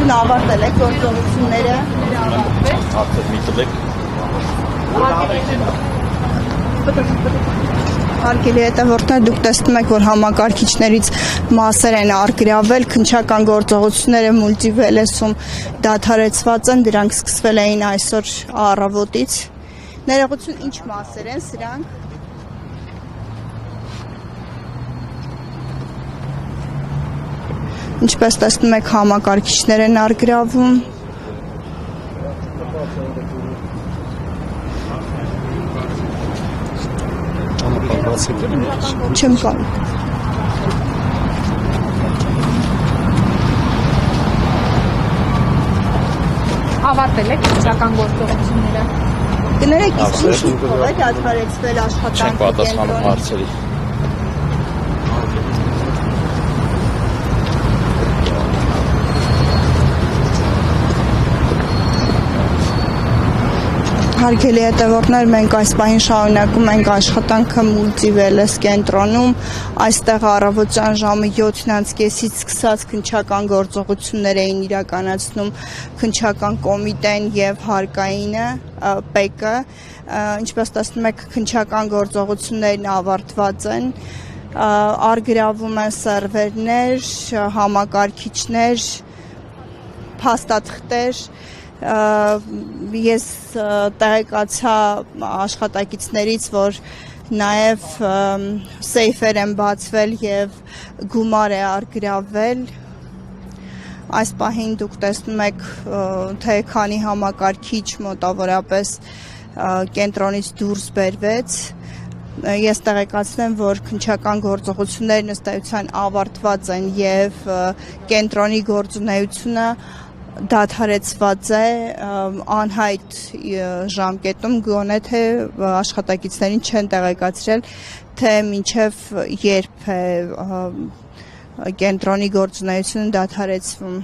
Շնորհակալություն, ավարտել եք գործողությունները։ Արդեն մի տվեք։ Հարգելի հետևորդներ, դուք տեսնում եք, որ համակարգիչներից մասեր են առգրավել, քննչական գործողությունները մուլտիվելեսում դադարեցված են, դրանք սկսվել էին այսօր առավոտից։ Ներողություն, ինչ մասեր են սրանք։ Ինչպես տեսնում եք, համակարգիչներ են առգրավում։ Չեմ կարող։ Ավարտել եք քննչական գործողությունները։ Կներեք, իսկ ինչ ուղղով է դադարեցվել աշխատանքը։ Չենք պատասխանում հարցերի։ Հարգելի հետևորդներ, մենք այս պահին շարունակում ենք աշխատանքը մուլտիվելես կենտրոնում, այստեղ առավոտյան ժամը 7:30-ից սկսած քննչական գործողություններ էին իրականացնում քննչական կոմիտեն եւ հարկայինը, ՊԵԿ-ը, ինչպես տեսնում եք, քննչական գործողություններն ավարտված են, առգրավում են սերվերներ, համակարգիչներ, փաստաթղթեր, ես տեղեկացա աշխատակիցներից, որ նաև սեյֆեր են բացվել եւ գումար է առգրավել։ Այս պահին դուք տեսնում եք, թե քանի համակարգիչ մոտավորապես կենտրոնից դուրս բերվեց։ Ես տեղեկացնեմ, որ քննչական գործողություններն ըստ էության ավարտված են եւ կենտրոնի գործունեությունը դադարեցված է անհայտ ժամկետում, գոնե թե աշխատակիցներին չեն տեղեկացրել, թե մինչև երբ է կենտրոնի գործունեությունը դադարեցվում։